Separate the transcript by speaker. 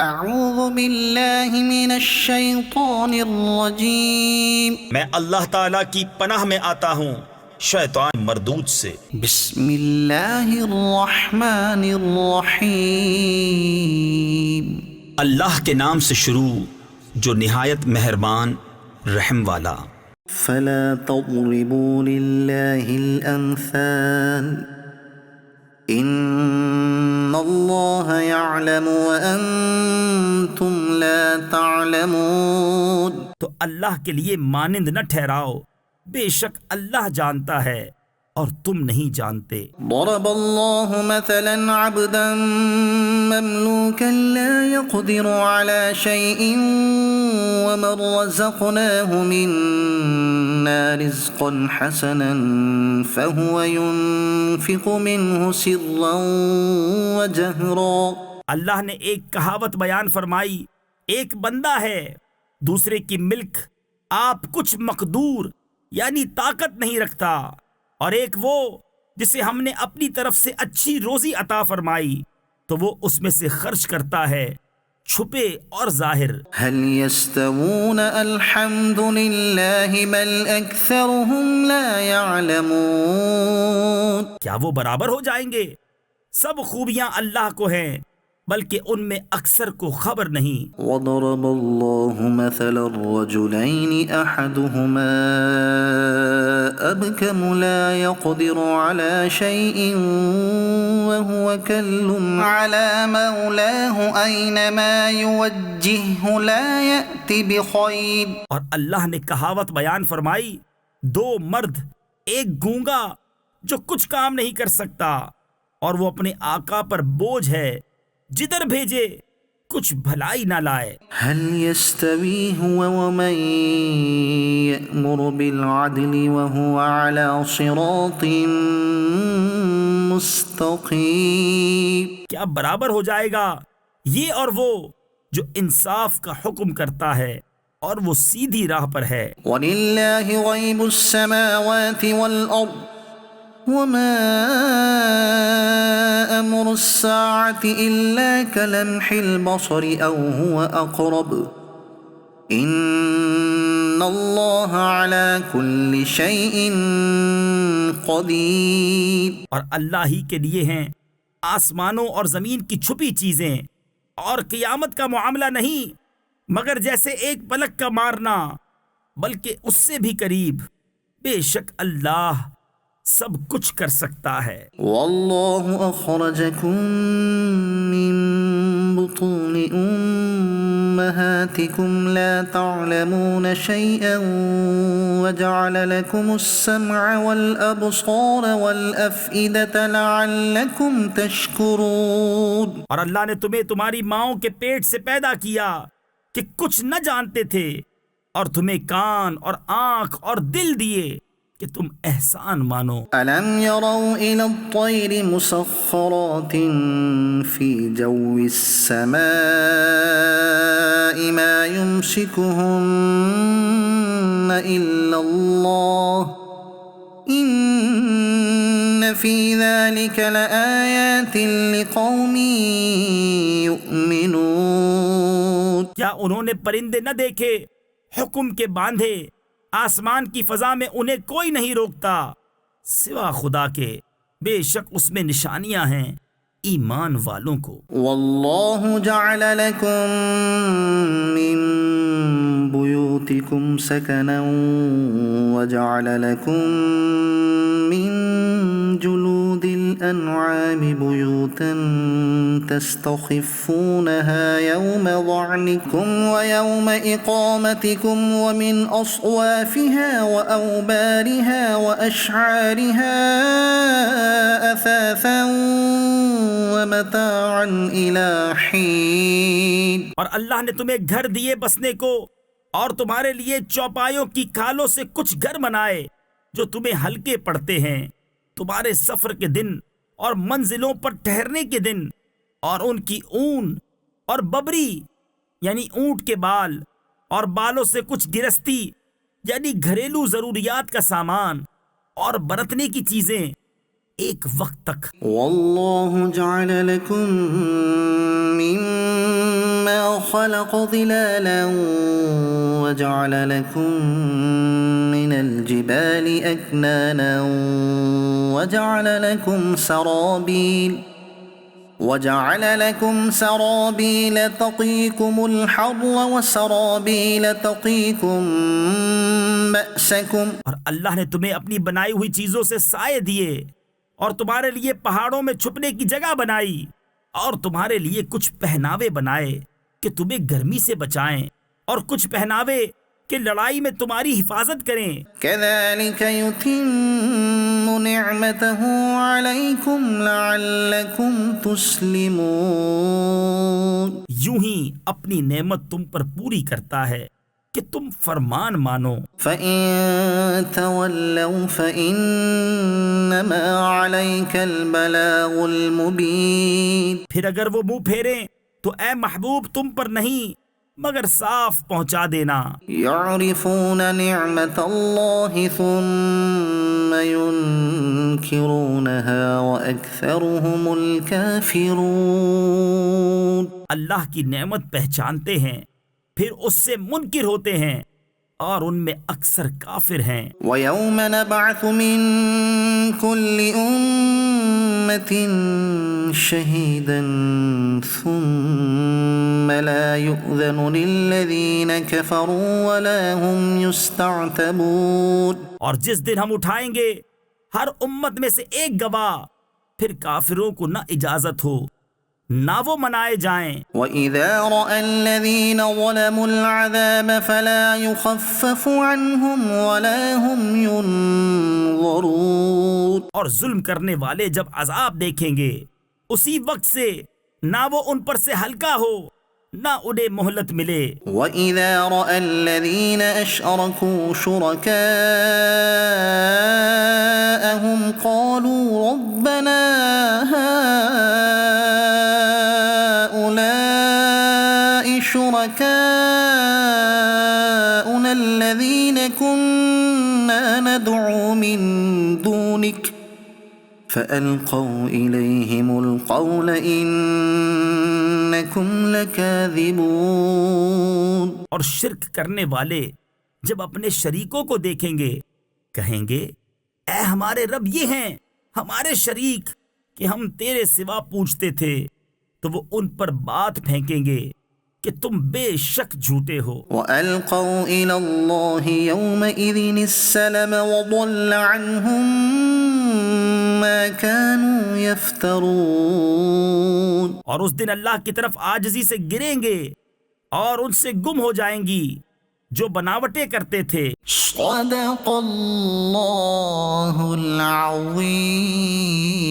Speaker 1: اعوذ باللہ من الشیطان الرجیم،
Speaker 2: میں اللہ تعالیٰ کی پناہ میں آتا ہوں شیطان مردود سے۔
Speaker 1: بسم اللہ الرحمن الرحیم،
Speaker 2: اللہ کے نام سے شروع جو نہایت مہربان رحم والا۔
Speaker 1: فلا تضربوا للہ الامثال ان اللہ یعلم وانتم لا تعلمون۔
Speaker 3: تو اللہ کے لیے مانند نہ ٹھہراؤ، بے شک اللہ جانتا ہے اور تم نہیں جانتے۔
Speaker 1: ضرب اللہ مثلا عبدا مملوكا لا يقدر على شيء ومن رزقناه منا رزقا حسنا فهو ينفق منه سرا وجهرا۔
Speaker 3: اللہ نے ایک کہاوت بیان فرمائی، ایک بندہ ہے دوسرے کی ملک آپ کچھ مقدور یعنی طاقت نہیں رکھتا، اور ایک وہ جسے ہم نے اپنی طرف سے اچھی روزی عطا فرمائی تو وہ اس میں سے خرچ کرتا ہے چھپے اور ظاہر۔
Speaker 1: هل يستوون الحمد للہ بل اکثرهم لا يعلمون۔
Speaker 3: کیا وہ برابر ہو جائیں گے؟ سب خوبیاں اللہ کو ہیں بلکہ ان میں اکثر کو خبر نہیں۔
Speaker 1: وضرب اللہ مثلا الرجلین احدهما ابکم لا يقدر على شيء وهو كل على مولاه اينما يوجهه لا يأتي بخير۔
Speaker 3: اور اللہ نے کہاوت بیان فرمائی، دو مرد، ایک گونگا جو کچھ کام نہیں کر سکتا اور وہ اپنے آقا پر بوجھ ہے، جدھر بھیجے کچھ بھلائی نہ لائے۔
Speaker 1: هل يستوي هو ومن يأمر بالعدل وهو على صراط مستقيم۔
Speaker 3: کیا برابر ہو جائے گا یہ اور وہ جو انصاف کا حکم کرتا ہے اور وہ سیدھی راہ پر ہے۔
Speaker 1: وَلِلَّهِ غَيْبُ السَّمَاوَاتِ وَالْأَرْضِ وَمَا أَمْرُ السَّاعَةِ إِلَّا كَلَمْحِ الْبَصَرِ أَوْ هُوَ أَقْرَبُ إِنَّ اللَّهَ عَلَى كُلِّ شَيْءٍ قَدِيرٌ۔
Speaker 3: اور اللہ ہی کے لیے ہیں آسمانوں اور زمین کی چھپی چیزیں، اور قیامت کا معاملہ نہیں مگر جیسے ایک پلک کا مارنا، بلکہ اس سے بھی قریب۔ بے شک اللہ سب کچھ کر سکتا ہے۔
Speaker 1: واللہ اخرجکم من بطون امہاتکم لا تعلمون شیئا وجعل لکم السمع والابصار والافئدة لعلکم تشکرون۔
Speaker 3: اور اللہ نے تمہیں تمہاری ماؤں کے پیٹ سے پیدا کیا کہ کچھ نہ جانتے تھے، اور تمہیں کان اور آنکھ اور دل دیے کہ تم احسان مانو۔
Speaker 1: أَلَمْ يَرَوْا إِلَى الطَّيْرِ مُسَخَّرَاتٍ فِي جَوِّ السَّمَاءِ مَا يُمْسِكُهُنَّ إِلَّا اللَّهُ إِنَّ فِي ذَلِكَ لَآيَاتٍ لِقَوْمٍ يُؤْمِنُونَ۔
Speaker 3: کیا انہوں نے پرندے نہ دیکھے حکم کے باندھے؟ آسمان کی فضا میں انہیں کوئی نہیں روکتا سوا خدا کے، بے شک اس میں نشانیاں ہیں ایمان والوں کو۔
Speaker 1: واللہ جعل لکم من بیوتکم سکنا وجعل لکم من جلود الانعام بیوتا تستخفونها يوم ظعنکم ويوم اقامتکم ومن اصوافها واوبارها واشعارها اثاثا ومتاعا الى حین۔
Speaker 3: اور اللہ نے تمہیں گھر دیے بسنے کو، اور تمہارے لیے چوپایوں کی کھالوں سے کچھ گھر بنائے جو تمہیں ہلکے پڑتے ہیں تمہارے سفر کے دن اور منزلوں پر ٹھہرنے کے دن، اور ان کی اون اور ببری یعنی اونٹ کے بال اور بالوں سے کچھ گرستی یعنی گھریلو ضروریات کا سامان اور برتنے کی چیزیں ایک وقت تک۔
Speaker 1: واللہ جعل لکم من ما خلق ظلالا وجعل لكم من الجبال أكنانا وجعل لكم سرابيل تقيكم الحر وسرابيل تقيكم بأسكم.
Speaker 3: اور اللہ نے تمہیں اپنی بنائی ہوئی چیزوں سے سائے دیے اور تمہارے لیے پہاڑوں میں چھپنے کی جگہ بنائی اور تمہارے لیے کچھ پہناوے بنائے کہ تمہیں گرمی سے بچائیں اور کچھ پہناوے کہ لڑائی میں تمہاری حفاظت کریں.
Speaker 1: كذلك يتم نعمته عليكم لعلكم تسلمون.
Speaker 3: یوں ہی اپنی نعمت تم پر پوری کرتا ہے کہ تم فرمان مانو.
Speaker 1: فإن تولوا فإنما عليك البلاغ المبين.
Speaker 3: پھر اگر وہ منہ پھیریں تو اے محبوب تم پر نہیں مگر صاف پہنچا دینا.
Speaker 1: يعرفون نعمة الله ثم ينكرونها وأكثرهم الكافرون.
Speaker 3: اللہ کی نعمت پہچانتے ہیں پھر اس سے منکر ہوتے ہیں اور ان میں اکثر کافر ہیں.
Speaker 1: ويوم نبعث من كل أمة شهيدا ثم لا يؤذن للذين كفروا ولا هم يستعتبون.
Speaker 3: اور جس دن ہم اٹھائیں گے ہر امت میں سے ایک گواہ پھر کافروں کو نہ اجازت ہو نہ وہ منائے جائیں.
Speaker 1: وَإِذَا رَأَى الَّذِينَ ظَلَمُوا الْعَذَابَ فَلَا يُخَفَّفُ عَنْهُمْ وَلَا هُمْ يُنظَرُونَ.
Speaker 3: اور ظلم کرنے والے جب عذاب دیکھیں گے اسی وقت سے نہ وہ ان پر سے ہلکا ہو نہ انہیں مہلت ملے.
Speaker 1: وَإِذَا رَأَى الَّذِينَ أَشْرَكُوا شُرَكَاءَهُمْ قَالُوا رَبَّنَا هَؤُلَاءِ شُرَكَاؤُنَا الَّذِينَ كُنَّا نَدْعُو مِن دُونِكَ فَأَلْقَوْا إِلَيْهِمُ الْقَوْلَ إِنَّكُمْ لَكَاذِبُونَ.
Speaker 3: اور شرک کرنے والے جب اپنے شریکوں کو دیکھیں گے کہیں گے اے ہمارے رب یہ ہیں ہمارے شریک کہ ہم تیرے سوا پوچھتے تھے. تو وہ ان پر بات پھینکیں گے کہ تم بے شک جھوٹے ہو.
Speaker 1: وَأَلْقَوْا إِلَى اللَّهِ يَوْمَئِذٍ السَّلَمَ وَضَلَّ عَنْهُمْ مَا كَانُوا يَفْتَرُونَ.
Speaker 3: اور اس دن اللہ کی طرف عاجزی سے گریں گے اور ان سے گم ہو جائیں گی جو بناوٹیں کرتے تھے.
Speaker 1: صدق اللہ العظیم.